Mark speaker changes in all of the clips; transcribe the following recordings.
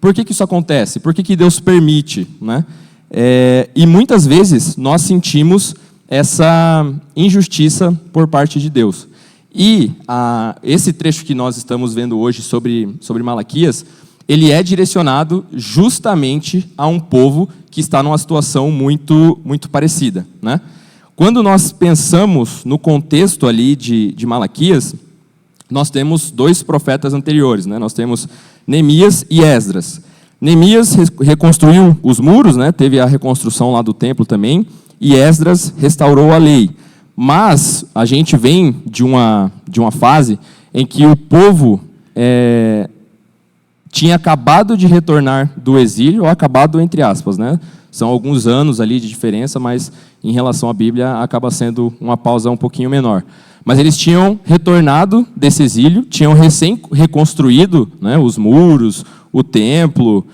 Speaker 1: Por que isso acontece? Por que Deus permite, né? E muitas vezes nós sentimos essa injustiça por parte de Deus. E esse trecho que nós estamos vendo hoje sobre Malaquias, ele é direcionado justamente a um povo que está numa situação muito, muito parecida, né? Quando nós pensamos no contexto ali de Malaquias, nós temos dois profetas anteriores, né? Nós temos Neemias e Esdras. Neemias reconstruiu os muros, né? Teve a reconstrução lá do templo também, e Esdras restaurou a lei. Mas a gente vem de uma fase em que o povo tinha acabado de retornar do exílio, ou acabado entre aspas, né? São alguns anos ali de diferença, mas em relação à Bíblia acaba sendo uma pausa um pouquinho menor. Mas eles tinham retornado desse exílio, tinham recém reconstruído, né, os muros, o templo,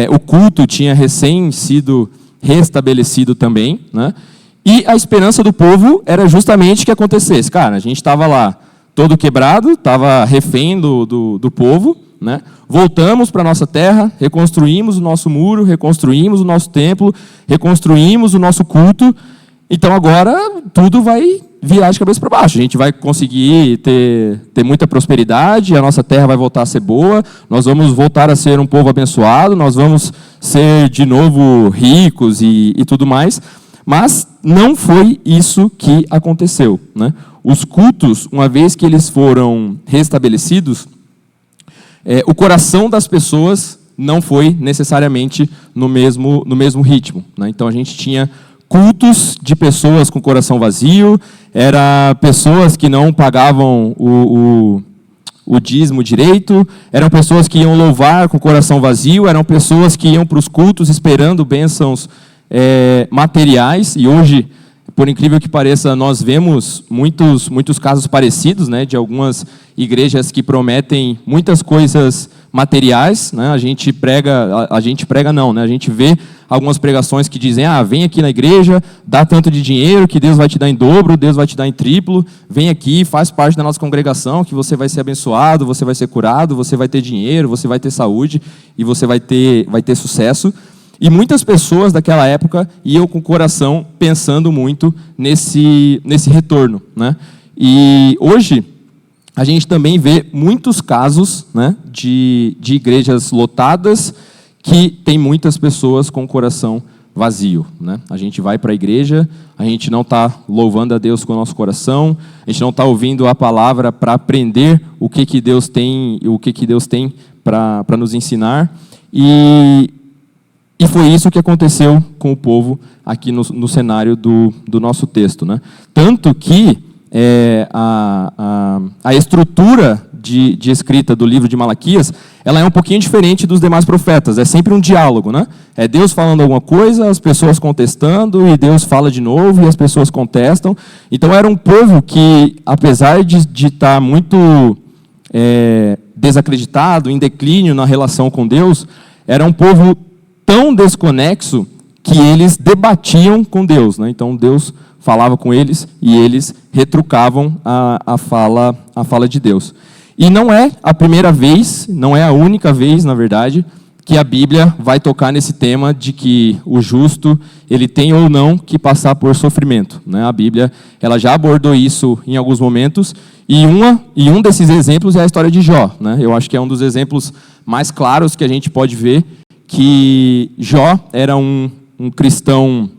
Speaker 1: o culto tinha recém sido restabelecido também, né? E a esperança do povo era justamente que acontecesse. Cara, a gente estava lá todo quebrado, estava refém do povo, né? Voltamos para a nossa terra, reconstruímos o nosso muro, reconstruímos o nosso templo, reconstruímos o nosso culto. Então agora tudo vai virar de cabeça para baixo. A gente vai conseguir ter muita prosperidade, a nossa terra vai voltar a ser boa, nós vamos voltar a ser um povo abençoado, nós vamos ser de novo ricos e tudo mais. Mas não foi isso que aconteceu, né? Os cultos, uma vez que eles foram restabelecidos, o coração das pessoas não foi necessariamente no mesmo ritmo, né? Então a gente tinha cultos de pessoas com coração vazio, era pessoas que não pagavam o dízimo direito, eram pessoas que iam louvar com o coração vazio, eram pessoas que iam para os cultos esperando bênçãos materiais, e hoje, por incrível que pareça, nós vemos muitos casos parecidos, né, de algumas igrejas que prometem muitas coisas materiais, né? A gente vê algumas pregações que dizem: vem aqui na igreja, dá tanto de dinheiro que Deus vai te dar em dobro, Deus vai te dar em triplo, vem aqui, faz parte da nossa congregação, que você vai ser abençoado, você vai ser curado, você vai ter dinheiro, você vai ter saúde e você vai ter sucesso. E muitas pessoas daquela época iam com o coração pensando muito nesse retorno, né? E hoje a gente também vê muitos casos, né, de igrejas lotadas que tem muitas pessoas com o coração vazio, né? A gente vai para a igreja, a gente não está louvando a Deus com o nosso coração, a gente não está ouvindo a palavra para aprender o que Deus tem para nos ensinar. E foi isso que aconteceu com o povo aqui no cenário do nosso texto, né? Tanto que a estrutura de escrita do livro de Malaquias, ela é um pouquinho diferente dos demais profetas. É sempre um diálogo, né? É Deus falando alguma coisa, as pessoas contestando, e Deus fala de novo, e as pessoas contestam. Então era um povo que, apesar de estar muito desacreditado, em declínio na relação com Deus, era um povo tão desconexo que eles debatiam com Deus, né? Então Deus falava com eles e eles retrucavam a fala de Deus. E não é a primeira vez, não é a única vez, na verdade, que a Bíblia vai tocar nesse tema de que o justo ele tem ou não que passar por sofrimento, né? A Bíblia ela já abordou isso em alguns momentos, e um desses exemplos é a história de Jó, né? Eu acho que é um dos exemplos mais claros que a gente pode ver que Jó era um cristão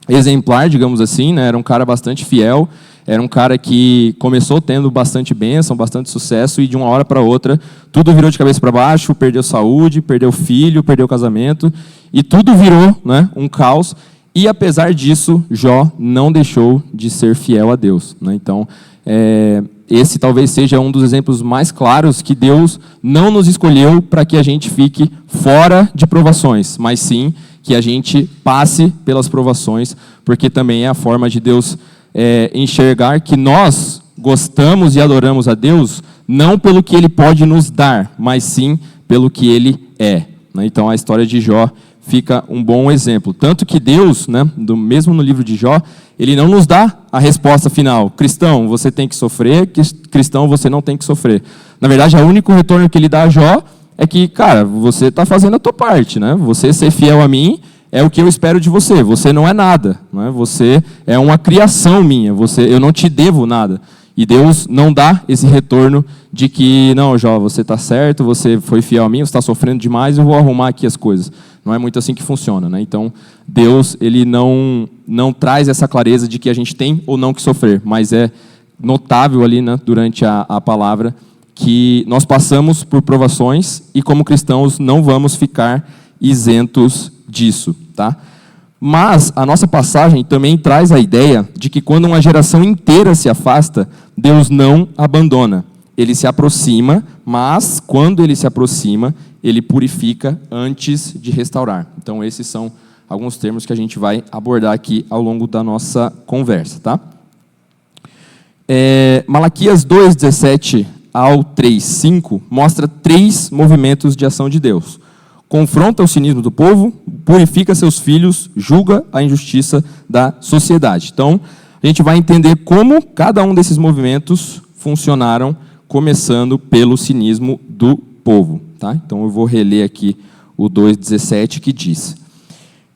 Speaker 1: exemplar, digamos assim, né? Era um cara bastante fiel, era um cara que começou tendo bastante bênção, bastante sucesso, e de uma hora para outra tudo virou de cabeça para baixo, perdeu saúde, perdeu filho, perdeu casamento, e tudo virou, né, um caos. E apesar disso, Jó não deixou de ser fiel a Deus, né? Então, esse talvez seja um dos exemplos mais claros que Deus não nos escolheu para que a gente fique fora de provações, mas sim que a gente passe pelas provações, porque também é a forma de Deus enxergar que nós gostamos e adoramos a Deus não pelo que Ele pode nos dar, mas sim pelo que Ele é, né? Então a história de Jó fica um bom exemplo. Tanto que Deus, né, mesmo no livro de Jó, Ele não nos dá a resposta final. Cristão, você tem que sofrer, cristão, você não tem que sofrer. Na verdade, o único retorno que Ele dá a Jó é que, cara, você está fazendo a tua parte, né? Você ser fiel a mim é o que eu espero de você. Você não é nada, né? Você é uma criação minha. Eu não te devo nada. E Deus não dá esse retorno de que, não, Jó, você está certo, você foi fiel a mim, você está sofrendo demais, eu vou arrumar aqui as coisas. Não é muito assim que funciona, né? Então, Deus, ele não traz essa clareza de que a gente tem ou não que sofrer, mas é notável ali, né, durante a palavra, que nós passamos por provações e, como cristãos, não vamos ficar isentos disso, tá? Mas a nossa passagem também traz a ideia de que quando uma geração inteira se afasta, Deus não abandona. Ele se aproxima, mas quando ele se aproxima, ele purifica antes de restaurar. Então, esses são alguns termos que a gente vai abordar aqui ao longo da nossa conversa, tá? Malaquias 2:17 ao 3:5 mostra 3 movimentos de ação de Deus. Confronta o cinismo do povo, purifica seus filhos, julga a injustiça da sociedade. Então, a gente vai entender como cada um desses movimentos funcionaram, começando pelo cinismo do povo. Tá? Então, eu vou reler aqui o 2:17, que diz: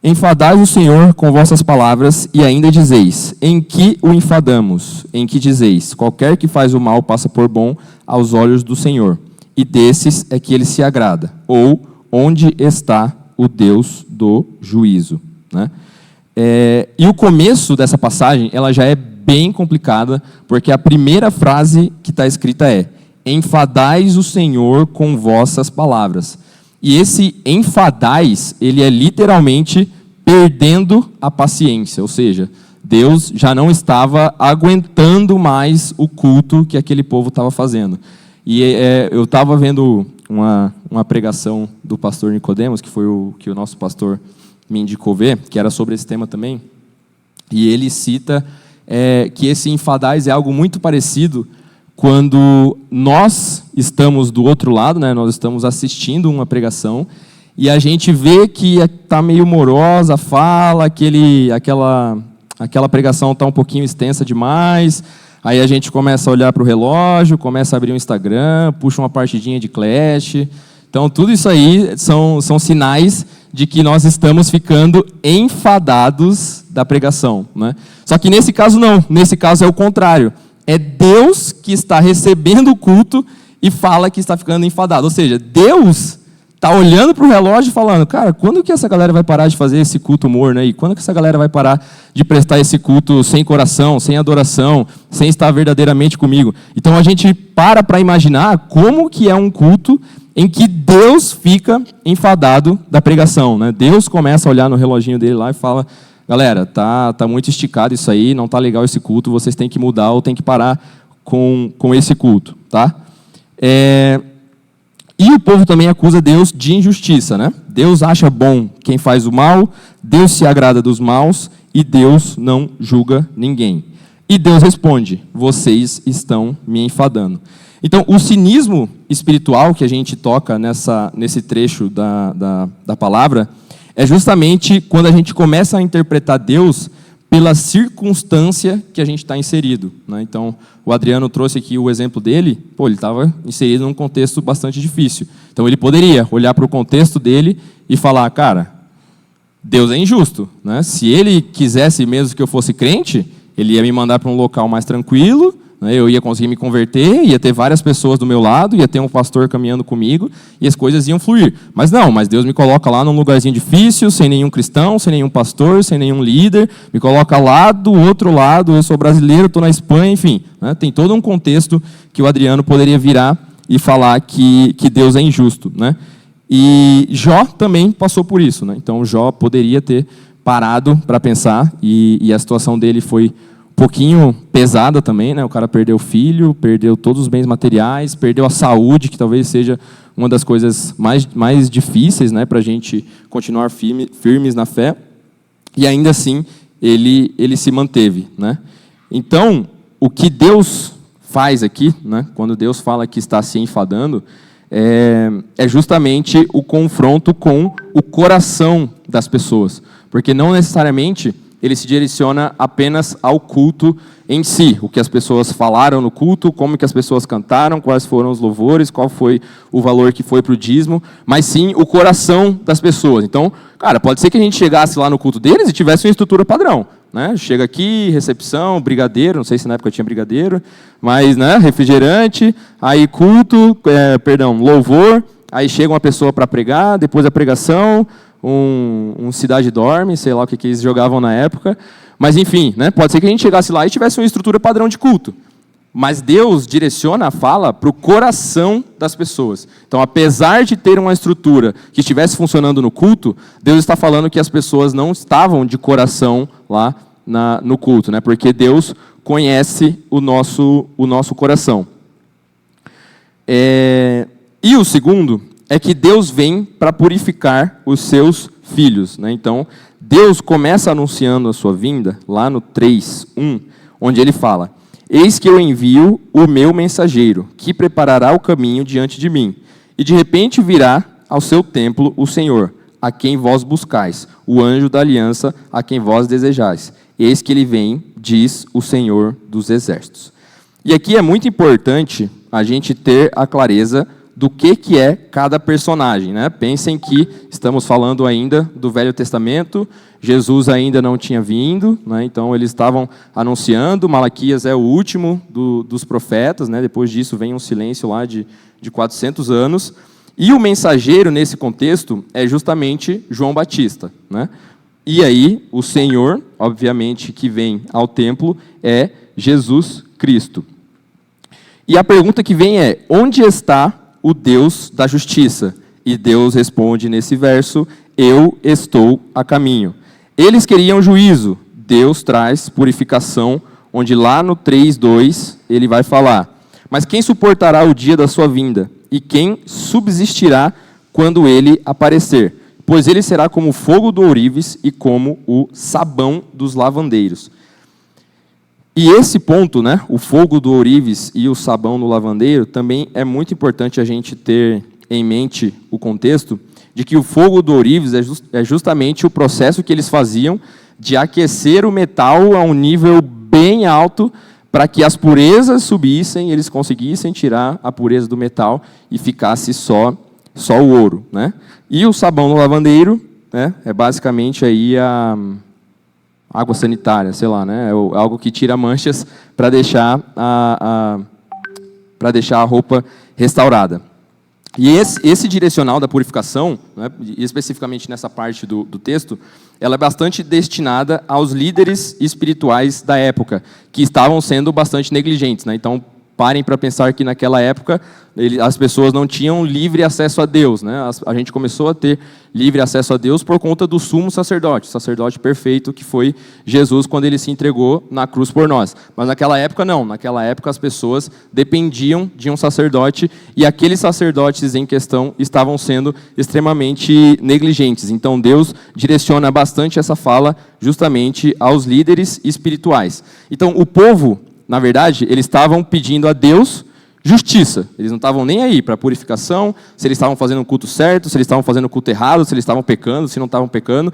Speaker 1: Enfadais o Senhor com vossas palavras, e ainda dizeis: em que o enfadamos? Em que dizeis: qualquer que faz o mal passa por bom aos olhos do Senhor, e desses é que ele se agrada. Ou, onde está o Deus do juízo? Né? E o começo dessa passagem ela já é bem complicada, porque a primeira frase que está escrita é: enfadais o Senhor com vossas palavras. E esse enfadais, ele é literalmente perdendo a paciência, ou seja, Deus já não estava aguentando mais o culto que aquele povo estava fazendo. E eu estava vendo uma pregação do pastor Nicodemos, que foi o que o nosso pastor me indicou ver, que era sobre esse tema também, e ele cita que esse enfadais é algo muito parecido quando nós estamos do outro lado, né, nós estamos assistindo uma pregação, e a gente vê que está meio morosa a fala, aquela pregação está um pouquinho extensa demais, aí a gente começa a olhar para o relógio, começa a abrir um Instagram, puxa uma partidinha de Clash. Então, tudo isso aí são sinais de que nós estamos ficando enfadados da pregação. Né? Só que nesse caso não, nesse caso é o contrário. É Deus que está recebendo o culto e fala que está ficando enfadado. Ou seja, Deus está olhando para o relógio e falando: cara, quando que essa galera vai parar de fazer esse culto morno aí? Quando que essa galera vai parar de prestar esse culto sem coração, sem adoração, sem estar verdadeiramente comigo? Então a gente para imaginar como que é um culto em que Deus fica enfadado da pregação. Né? Deus começa a olhar no reloginho dele lá e fala: galera, tá muito esticado isso aí, não tá legal esse culto, vocês têm que mudar ou têm que parar com esse culto. Tá? E o povo também acusa Deus de injustiça. Né? Deus acha bom quem faz o mal, Deus se agrada dos maus e Deus não julga ninguém. E Deus responde: vocês estão me enfadando. Então, o cinismo espiritual que a gente toca nesse trecho da palavra é justamente quando a gente começa a interpretar Deus pela circunstância que a gente está inserido. Né? Então, o Adriano trouxe aqui o exemplo dele. Ele estava inserido num contexto bastante difícil. Então, ele poderia olhar para o contexto dele e falar: cara, Deus é injusto. Né? Se ele quisesse mesmo que eu fosse crente, ele ia me mandar para um local mais tranquilo, né? Eu ia conseguir me converter, ia ter várias pessoas do meu lado, ia ter um pastor caminhando comigo, e as coisas iam fluir. Mas não, mas Deus me coloca lá num lugarzinho difícil, sem nenhum cristão, sem nenhum pastor, sem nenhum líder, me coloca lá do outro lado, eu sou brasileiro, estou na Espanha, enfim. Né? Tem todo um contexto que o Adriano poderia virar e falar que Deus é injusto. Né? E Jó também passou por isso. Né? Então, Jó poderia ter parado para pensar, e a situação dele foi um pouquinho pesada também, né? O cara perdeu o filho, perdeu todos os bens materiais, perdeu a saúde, que talvez seja uma das coisas mais difíceis, né, para a gente continuar firmes na fé, e ainda assim ele se manteve. Né? Então, o que Deus faz aqui, né, quando Deus fala que está se enfadando, é justamente o confronto com o coração das pessoas, porque não necessariamente ele se direciona apenas ao culto em si, o que as pessoas falaram no culto, como que as pessoas cantaram, quais foram os louvores, qual foi o valor que foi para o dízimo, mas sim o coração das pessoas. Então, cara, pode ser que a gente chegasse lá no culto deles e tivesse uma estrutura padrão, né? Chega aqui, recepção, brigadeiro, não sei se na época tinha brigadeiro, mas, né, refrigerante, aí culto, louvor, aí chega uma pessoa para pregar, depois a pregação, um Cidade Dorme, sei lá o que eles jogavam na época. Mas, enfim, né, pode ser que a gente chegasse lá e tivesse uma estrutura padrão de culto. Mas Deus direciona a fala para o coração das pessoas. Então, apesar de ter uma estrutura que estivesse funcionando no culto, Deus está falando que as pessoas não estavam de coração lá no culto, né, porque Deus conhece o nosso coração. E o segundo é que Deus vem para purificar os seus filhos, né? Então, Deus começa anunciando a sua vinda, lá no 3:1, onde ele fala: eis que eu envio o meu mensageiro, que preparará o caminho diante de mim. E de repente virá ao seu templo o Senhor, a quem vós buscais, o anjo da aliança, a quem vós desejais. Eis que ele vem, diz o Senhor dos exércitos. E aqui é muito importante a gente ter a clareza do que é cada personagem, né? Pensem que estamos falando ainda do Velho Testamento, Jesus ainda não tinha vindo, né? Então eles estavam anunciando, Malaquias é o último dos profetas, né? Depois disso vem um silêncio lá de 400 anos, e o mensageiro nesse contexto é justamente João Batista, né? E aí o Senhor, obviamente, que vem ao templo é Jesus Cristo. E a pergunta que vem é: onde está o Deus da justiça? E Deus responde nesse verso: eu estou a caminho. Eles queriam juízo, Deus traz purificação, onde lá no 3:2 ele vai falar: mas quem suportará o dia da sua vinda? E quem subsistirá quando ele aparecer? Pois ele será como o fogo do ourives e como o sabão dos lavandeiros. E esse ponto, né, o fogo do ourives e o sabão no lavandeiro, também é muito importante a gente ter em mente o contexto de que o fogo do ourives é justamente o processo que eles faziam de aquecer o metal a um nível bem alto para que as purezas subissem, eles conseguissem tirar a pureza do metal e ficasse só o ouro, né? E o sabão no lavandeiro, né, é basicamente aí a água sanitária, sei lá, né? É algo que tira manchas para deixar a roupa restaurada. E esse direcional da purificação, né, especificamente nessa parte do texto, ela é bastante destinada aos líderes espirituais da época, que estavam sendo bastante negligentes, né? Então, parem para pensar que naquela época as pessoas não tinham livre acesso a Deus, né? A gente começou a ter livre acesso a Deus por conta do sumo sacerdote, o sacerdote perfeito que foi Jesus quando ele se entregou na cruz por nós. Mas naquela época não, naquela época as pessoas dependiam de um sacerdote e aqueles sacerdotes em questão estavam sendo extremamente negligentes. Então Deus direciona bastante essa fala justamente aos líderes espirituais. Então o povo, na verdade, eles estavam pedindo a Deus justiça. Eles não estavam nem aí para a purificação, se eles estavam fazendo o culto certo, se eles estavam fazendo o culto errado, se eles estavam pecando, se não estavam pecando.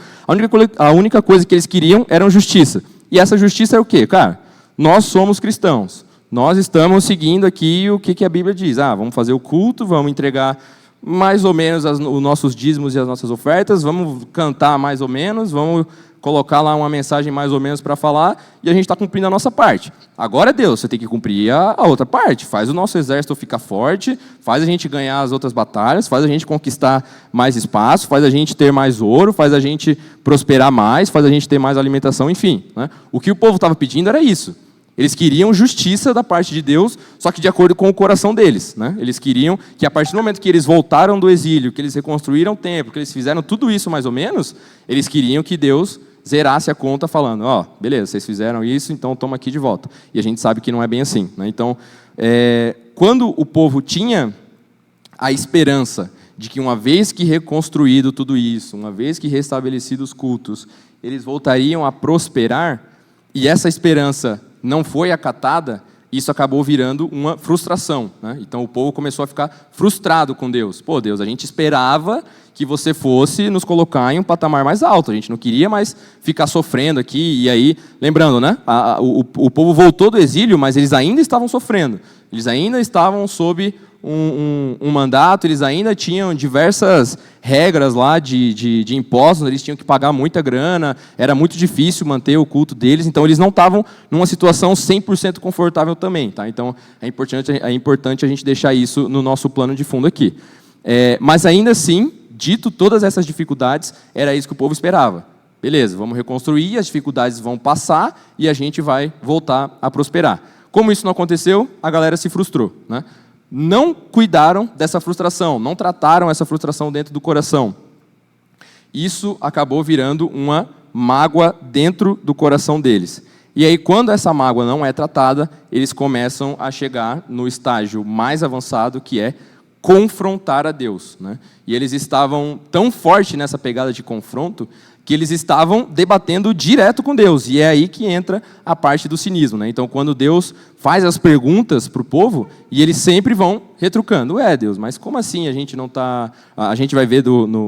Speaker 1: A única coisa que eles queriam era justiça. E essa justiça é o quê? Cara, nós somos cristãos. Nós estamos seguindo aqui o que a Bíblia diz. Vamos fazer o culto, vamos entregar mais ou menos os nossos dízimos e as nossas ofertas, vamos cantar mais ou menos, vamos colocar lá uma mensagem mais ou menos para falar, e a gente está cumprindo a nossa parte. Agora, Deus, você tem que cumprir a outra parte. Faz o nosso exército ficar forte, faz a gente ganhar as outras batalhas, faz a gente conquistar mais espaço, faz a gente ter mais ouro, faz a gente prosperar mais, faz a gente ter mais alimentação, enfim, né? O que o povo estava pedindo era isso. Eles queriam justiça da parte de Deus, só que de acordo com o coração deles, né? Eles queriam que a partir do momento que eles voltaram do exílio, que eles reconstruíram o templo, que eles fizeram tudo isso mais ou menos, eles queriam que Deus zerasse a conta falando: beleza, vocês fizeram isso, então toma aqui de volta. E a gente sabe que não é bem assim, né? Então, quando o povo tinha a esperança de que uma vez que reconstruído tudo isso, uma vez que restabelecidos os cultos, eles voltariam a prosperar, e essa esperança não foi acatada, isso acabou virando uma frustração, né? Então o povo começou a ficar frustrado com Deus. Pô, Deus, a gente esperava que você fosse nos colocar em um patamar mais alto, a gente não queria mais ficar sofrendo aqui. E aí, lembrando, né? O povo voltou do exílio, mas eles ainda estavam sofrendo, eles ainda estavam sob um mandato, eles ainda tinham diversas regras lá de impostos, eles tinham que pagar muita grana, era muito difícil manter o culto deles, então eles não estavam numa situação 100% confortável também. Tá? Então é importante a gente deixar isso no nosso plano de fundo aqui. Mas ainda assim, dito todas essas dificuldades, era isso que o povo esperava. Beleza, vamos reconstruir, as dificuldades vão passar e a gente vai voltar a prosperar. Como isso não aconteceu, a galera se frustrou, né? Não cuidaram dessa frustração, não trataram essa frustração dentro do coração. Isso acabou virando uma mágoa dentro do coração deles. E aí, quando essa mágoa não é tratada, eles começam a chegar no estágio mais avançado, que é confrontar a Deus, né? E eles estavam tão forte nessa pegada de confronto que eles estavam debatendo direto com Deus. E é aí que entra a parte do cinismo, né? Então, quando Deus faz as perguntas para o povo, e eles sempre vão retrucando. Deus, mas como assim a gente não está... A gente vai ver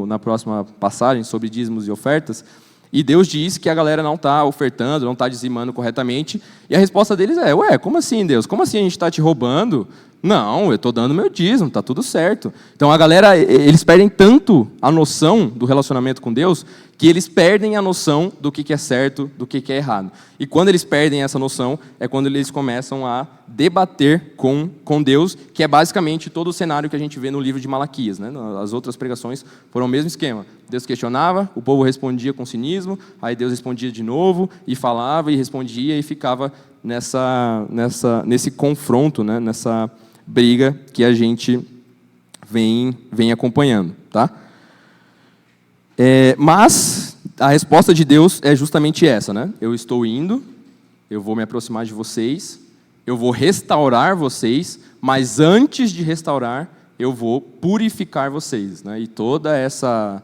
Speaker 1: na próxima passagem sobre dízimos e ofertas, e Deus diz que a galera não está ofertando, não está dizimando corretamente, e a resposta deles é, como assim, Deus? Como assim a gente está te roubando? Não, eu estou dando meu dízimo, está tudo certo. Então a galera, eles perdem tanto a noção do relacionamento com Deus, que eles perdem a noção do que é certo, do que é errado. E quando eles perdem essa noção, é quando eles começam a debater com Deus, que é basicamente todo o cenário que a gente vê no livro de Malaquias, né? As outras pregações foram o mesmo esquema. Deus questionava, o povo respondia com cinismo, aí Deus respondia de novo, e falava, e respondia, e ficava nesse confronto, né? Nessa briga que a gente vem acompanhando, tá? Mas a resposta de Deus é justamente essa, né? Eu estou indo, eu vou me aproximar de vocês, eu vou restaurar vocês, mas antes de restaurar, eu vou purificar vocês, né? E toda essa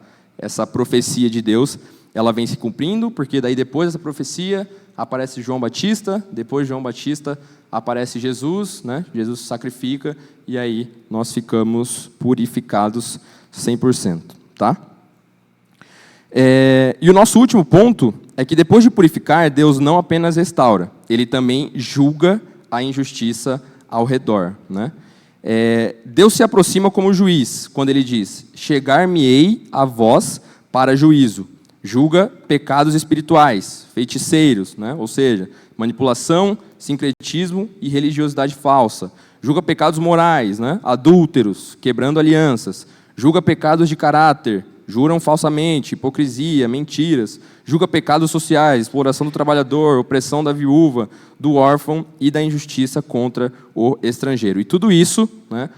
Speaker 1: profecia de Deus, ela vem se cumprindo, porque daí depois dessa profecia aparece João Batista, depois de João Batista aparece Jesus, né? Jesus se sacrifica, e aí nós ficamos purificados 100%, tá? E o nosso último ponto é que depois de purificar, Deus não apenas restaura, Ele também julga a injustiça ao redor, né? Deus se aproxima como juiz, quando Ele diz, chegar-me-ei a vós para juízo, julga pecados espirituais, feiticeiros, né? Ou seja, manipulação, sincretismo e religiosidade falsa. Julga pecados morais, né? Adúlteros, quebrando alianças. Julga pecados de caráter, juram falsamente, hipocrisia, mentiras. Julga pecados sociais, exploração do trabalhador, opressão da viúva, do órfão e da injustiça contra o estrangeiro. E tudo isso, né,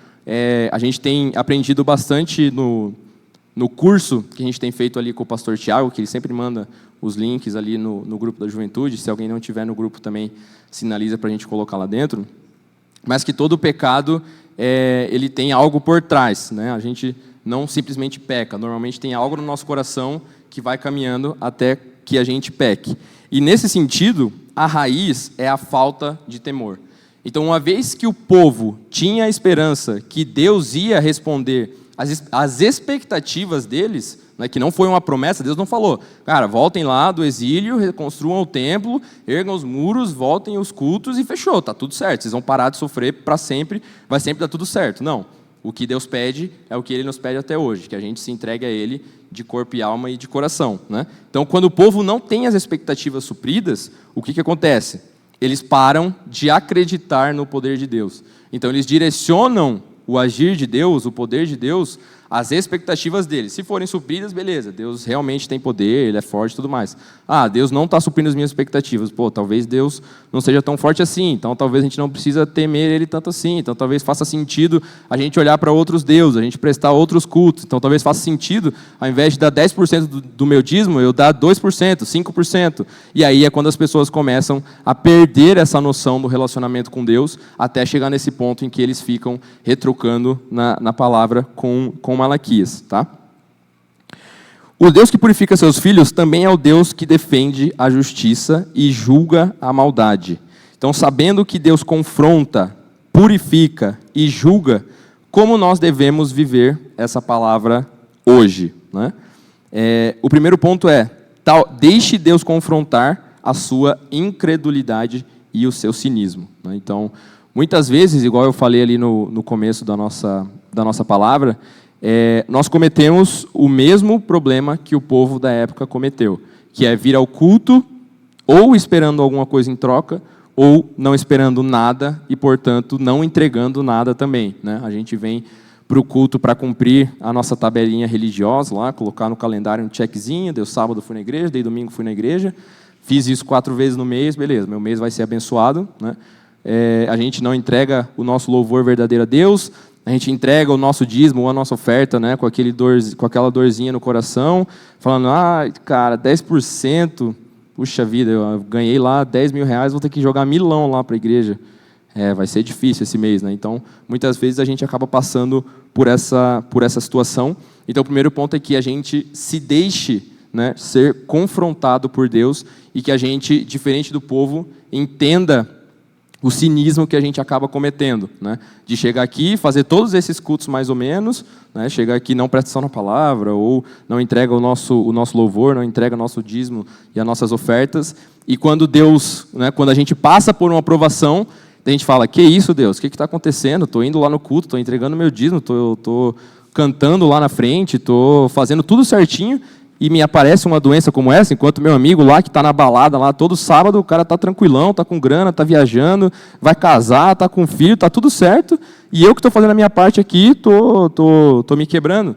Speaker 1: a gente tem aprendido bastante no curso que a gente tem feito ali com o pastor Tiago, que ele sempre manda os links ali no grupo da juventude. Se alguém não tiver no grupo também, sinaliza para a gente colocar lá dentro. Mas que todo pecado, ele tem algo por trás, né? A gente não simplesmente peca. Normalmente tem algo no nosso coração que vai caminhando até que a gente peque. E nesse sentido, a raiz é a falta de temor. Então, uma vez que o povo tinha a esperança que Deus ia responder as expectativas deles, né, que não foi uma promessa, Deus não falou, cara, voltem lá do exílio, reconstruam o templo, ergam os muros, voltem os cultos e fechou, tá tudo certo, vocês vão parar de sofrer para sempre, vai sempre dar tudo certo. Não, o que Deus pede é o que Ele nos pede até hoje, que a gente se entregue a Ele de corpo e alma e de coração, né? Então, quando o povo não tem as expectativas supridas, o que acontece? Eles param de acreditar no poder de Deus. Então, eles direcionam o agir de Deus, o poder de Deus, as expectativas deles. Se forem supridas, beleza, Deus realmente tem poder, Ele é forte e tudo mais. Deus não está suprindo as minhas expectativas. Talvez Deus não seja tão forte assim, então talvez a gente não precisa temer Ele tanto assim, então talvez faça sentido a gente olhar para outros deuses, a gente prestar outros cultos, então talvez faça sentido, ao invés de dar 10% do meu dízimo, eu dar 2%, 5%. E aí é quando as pessoas começam a perder essa noção do relacionamento com Deus, até chegar nesse ponto em que eles ficam retrucando na palavra com Malaquias, tá? O Deus que purifica seus filhos também é o Deus que defende a justiça e julga a maldade. Então, sabendo que Deus confronta, purifica e julga, como nós devemos viver essa palavra hoje, né? O primeiro ponto é, deixe Deus confrontar a sua incredulidade e o seu cinismo, né? Então, muitas vezes, igual eu falei ali no começo da nossa palavra, nós cometemos o mesmo problema que o povo da época cometeu, que é vir ao culto ou esperando alguma coisa em troca, ou não esperando nada e, portanto, não entregando nada também, né? A gente vem para o culto para cumprir a nossa tabelinha religiosa lá, colocar no calendário um checkzinho, deu sábado fui na igreja, dei domingo fui na igreja, fiz isso 4 vezes no mês, beleza, meu mês vai ser abençoado, né? A gente não entrega o nosso louvor verdadeiro a Deus, a gente entrega o nosso dízimo ou a nossa oferta, né, com aquela dorzinha no coração, falando, cara, 10%, puxa vida, eu ganhei lá 10 mil reais, vou ter que jogar milão lá para a igreja. Vai ser difícil esse mês, né? Então, muitas vezes a gente acaba passando por essa situação. Então, o primeiro ponto é que a gente se deixe, né, ser confrontado por Deus e que a gente, diferente do povo, entenda o cinismo que a gente acaba cometendo, né? De chegar aqui, fazer todos esses cultos mais ou menos, né? Chegar aqui não presta atenção na palavra, ou não entrega o nosso louvor, não entrega o nosso dízimo e as nossas ofertas, e quando Deus, né, quando a gente passa por uma aprovação, a gente fala, que isso, Deus, o que está acontecendo? Estou indo lá no culto, estou entregando meu dízimo, estou cantando lá na frente, estou fazendo tudo certinho, e me aparece uma doença como essa, enquanto meu amigo lá, que está na balada lá, todo sábado, o cara está tranquilão, está com grana, está viajando, vai casar, está com filho, está tudo certo, e eu que estou fazendo a minha parte aqui, estou me quebrando,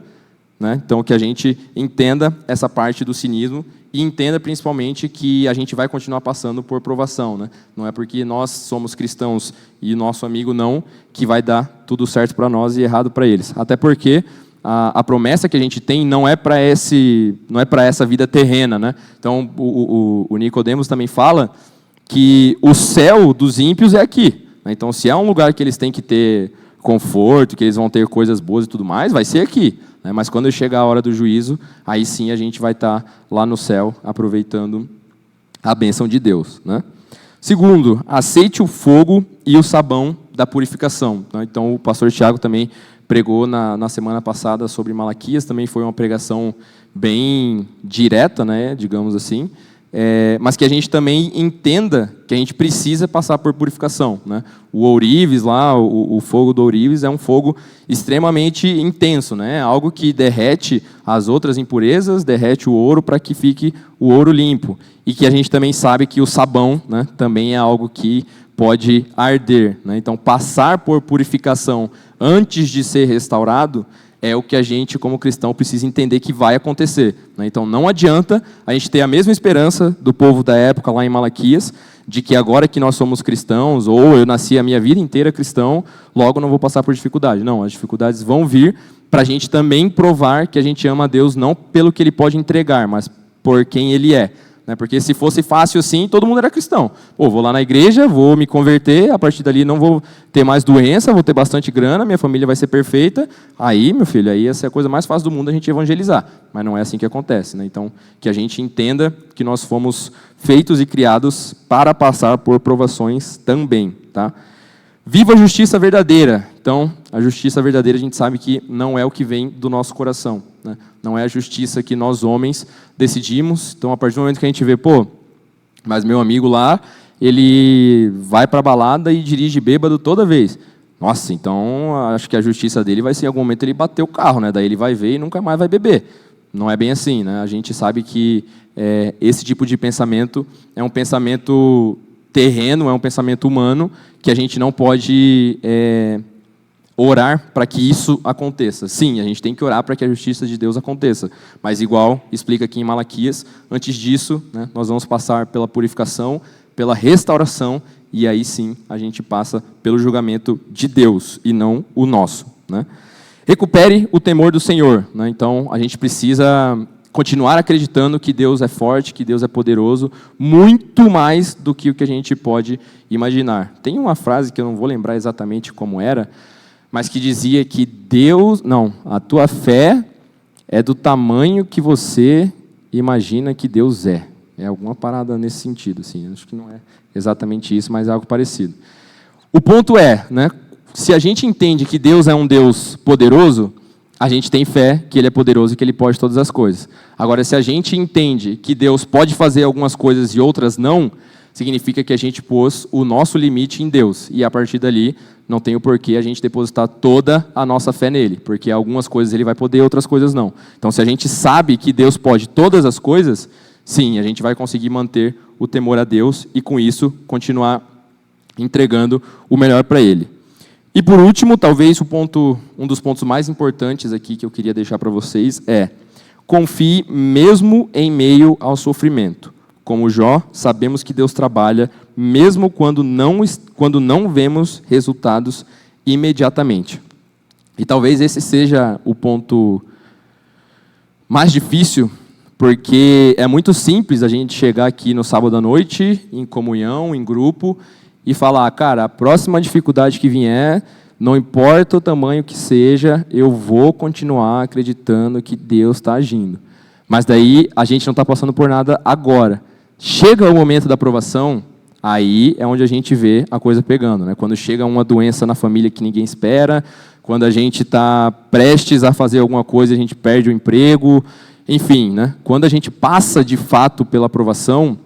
Speaker 1: né? Então, que a gente entenda essa parte do cinismo e entenda principalmente que a gente vai continuar passando por provação, né? Não é porque nós somos cristãos e nosso amigo não, que vai dar tudo certo para nós e errado para eles. Até porque a promessa que a gente tem não é para essa vida terrena, né? Então, o Nicodemos também fala que o céu dos ímpios é aqui, né? Então, se é um lugar que eles têm que ter conforto, que eles vão ter coisas boas e tudo mais, vai ser aqui, né? Mas quando chegar a hora do juízo, aí sim a gente vai estar lá no céu, aproveitando a bênção de Deus, né? Segundo, aceite o fogo e o sabão da purificação, né? Então, o pastor Tiago também pregou na semana passada sobre Malaquias, também foi uma pregação bem direta, né, digamos assim, mas que a gente também entenda que a gente precisa passar por purificação, né? O ourives lá, o fogo do ourives é um fogo extremamente intenso, né? Algo que derrete as outras impurezas, derrete o ouro para que fique o ouro limpo. E que a gente também sabe que o sabão, né, também é algo que pode arder, né? Então, passar por purificação antes de ser restaurado é o que a gente, como cristão, precisa entender que vai acontecer, né? Então, não adianta a gente ter a mesma esperança do povo da época lá em Malaquias, de que agora que nós somos cristãos, ou eu nasci a minha vida inteira cristão, logo não vou passar por dificuldade. Não, as dificuldades vão vir para a gente também provar que a gente ama a Deus não pelo que Ele pode entregar, mas por quem Ele é. Porque se fosse fácil assim, todo mundo era cristão. Vou lá na igreja, vou me converter, a partir dali não vou ter mais doença, vou ter bastante grana, minha família vai ser perfeita. Aí, meu filho, aí essa é a coisa mais fácil do mundo a gente evangelizar. Mas não é assim que acontece, né? Então, que a gente entenda que nós fomos feitos e criados para passar por provações também, tá? Viva a justiça verdadeira. Então, a justiça verdadeira a gente sabe que não é o que vem do nosso coração, né? Não é a justiça que nós homens decidimos. Então, a partir do momento que a gente vê, mas meu amigo lá, ele vai para a balada e dirige bêbado toda vez. Nossa, então acho que a justiça dele vai ser em algum momento ele bater o carro, né? Daí ele vai ver e nunca mais vai beber. Não é bem assim, né? A gente sabe que esse tipo de pensamento é um pensamento terreno, é um pensamento humano, que a gente não pode orar para que isso aconteça. Sim, a gente tem que orar para que a justiça de Deus aconteça, mas igual explica aqui em Malaquias, antes disso, né, nós vamos passar pela purificação, pela restauração, e aí sim a gente passa pelo julgamento de Deus e não o nosso, né? Recupere o temor do Senhor, né? Então a gente precisa continuar acreditando que Deus é forte, que Deus é poderoso, muito mais do que o que a gente pode imaginar. Tem uma frase que eu não vou lembrar exatamente como era, mas que dizia que a tua fé é do tamanho que você imagina que Deus é. É alguma parada nesse sentido, assim. Acho que não é exatamente isso, mas é algo parecido. O ponto é, né, se a gente entende que Deus é um Deus poderoso, a gente tem fé que Ele é poderoso e que Ele pode todas as coisas. Agora, se a gente entende que Deus pode fazer algumas coisas e outras não, significa que a gente pôs o nosso limite em Deus. E a partir dali, não tem o porquê a gente depositar toda a nossa fé nele, porque algumas coisas Ele vai poder, outras coisas não. Então, se a gente sabe que Deus pode todas as coisas, sim, a gente vai conseguir manter o temor a Deus e, com isso, continuar entregando o melhor para Ele. E, por último, talvez um dos pontos mais importantes aqui que eu queria deixar para vocês é: confie mesmo em meio ao sofrimento. Como Jó, sabemos que Deus trabalha mesmo quando não vemos resultados imediatamente. E talvez esse seja o ponto mais difícil, porque é muito simples a gente chegar aqui no sábado à noite, em comunhão, em grupo, e falar: cara, a próxima dificuldade que vier, não importa o tamanho que seja, eu vou continuar acreditando que Deus está agindo. Mas daí a gente não está passando por nada agora. Chega o momento da aprovação, aí é onde a gente vê a coisa pegando, né? Quando chega uma doença na família que ninguém espera, quando a gente está prestes a fazer alguma coisa, a gente perde o emprego, enfim, né? Quando a gente passa de fato pela aprovação,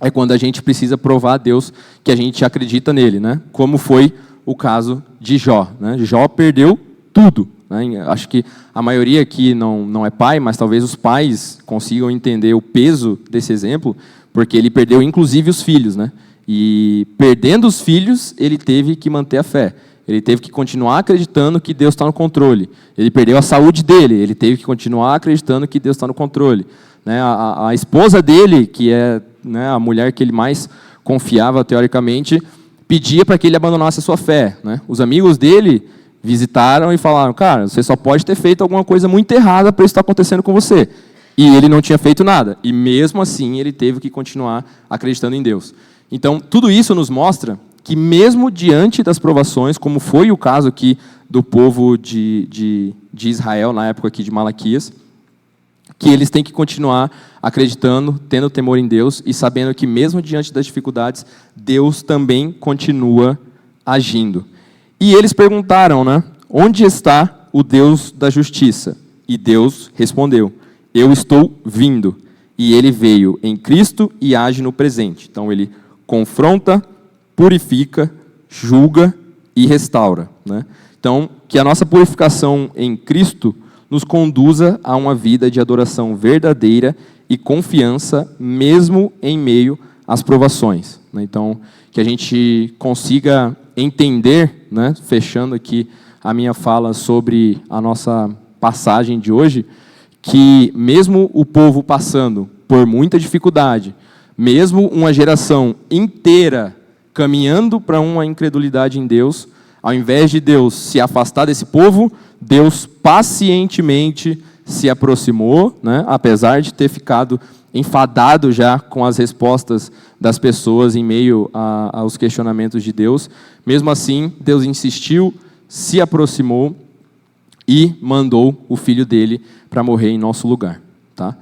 Speaker 1: é quando a gente precisa provar a Deus que a gente acredita nele, né? Como foi o caso de Jó, né? Jó perdeu tudo, né? Acho que a maioria aqui não é pai, mas talvez os pais consigam entender o peso desse exemplo, porque ele perdeu inclusive os filhos, né? E perdendo os filhos, ele teve que manter a fé. Ele teve que continuar acreditando que Deus está no controle. Ele perdeu a saúde dele, ele teve que continuar acreditando que Deus está no controle. Né? A esposa dele, que é, né, a mulher que ele mais confiava teoricamente, pedia para que ele abandonasse a sua fé. Né? Os amigos dele visitaram e falaram: cara, você só pode ter feito alguma coisa muito errada para isso estar acontecendo com você. E ele não tinha feito nada. E mesmo assim ele teve que continuar acreditando em Deus. Então, tudo isso nos mostra que mesmo diante das provações, como foi o caso aqui do povo de Israel, na época aqui de Malaquias, que eles têm que continuar acreditando, tendo temor em Deus e sabendo que mesmo diante das dificuldades, Deus também continua agindo. E eles perguntaram, né, onde está o Deus da justiça? E Deus respondeu: eu estou vindo. E ele veio em Cristo e age no presente. Então ele confronta, purifica, julga e restaura. Né? Então, que a nossa purificação em Cristo nos conduza a uma vida de adoração verdadeira e confiança, mesmo em meio às provações. Né? Então, que a gente consiga entender, né, fechando aqui a minha fala sobre a nossa passagem de hoje, que mesmo o povo passando por muita dificuldade, mesmo uma geração inteira caminhando para uma incredulidade em Deus, ao invés de Deus se afastar desse povo, Deus pacientemente se aproximou, né? Apesar de ter ficado enfadado já com as respostas das pessoas em meio aos questionamentos de Deus. Mesmo assim, Deus insistiu, se aproximou e mandou o filho dele para morrer em nosso lugar. Tá?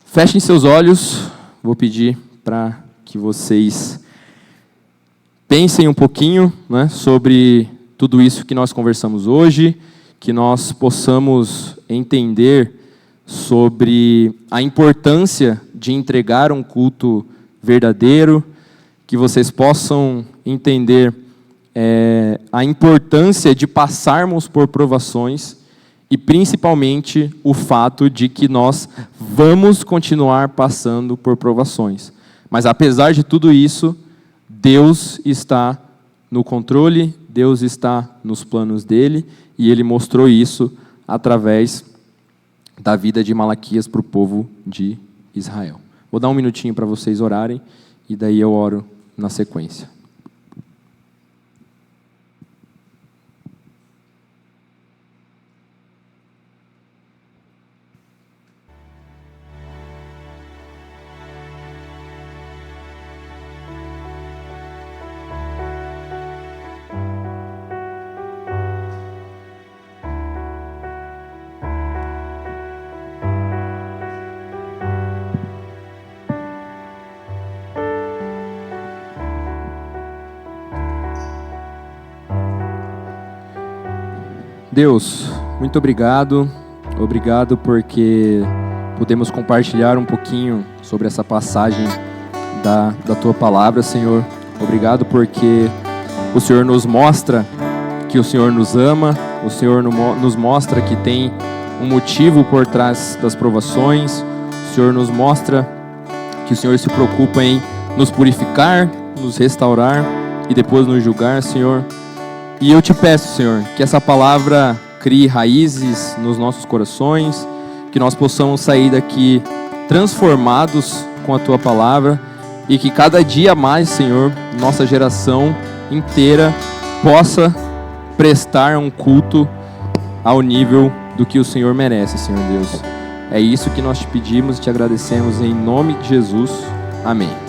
Speaker 1: Fechem seus olhos, vou pedir para que vocês pensem um pouquinho, né, sobre tudo isso que nós conversamos hoje, que nós possamos entender sobre a importância de entregar um culto verdadeiro, que vocês possam entender a importância de passarmos por provações e, principalmente, o fato de que nós vamos continuar passando por provações. Mas, apesar de tudo isso, Deus está no controle, Deus está nos planos dele, e ele mostrou isso através da vida de Malaquias para o povo de Israel. Vou dar um minutinho para vocês orarem, e daí eu oro na sequência. Deus, muito obrigado. Obrigado porque podemos compartilhar um pouquinho sobre essa passagem da Tua palavra, Senhor. Obrigado porque o Senhor nos mostra que o Senhor nos ama, o Senhor nos mostra que tem um motivo por trás das provações, o Senhor nos mostra que o Senhor se preocupa em nos purificar, nos restaurar e depois nos julgar, Senhor. E eu te peço, Senhor, que essa palavra crie raízes nos nossos corações, que nós possamos sair daqui transformados com a Tua palavra e que cada dia mais, Senhor, nossa geração inteira possa prestar um culto ao nível do que o Senhor merece, Senhor Deus. É isso que nós te pedimos e te agradecemos em nome de Jesus. Amém.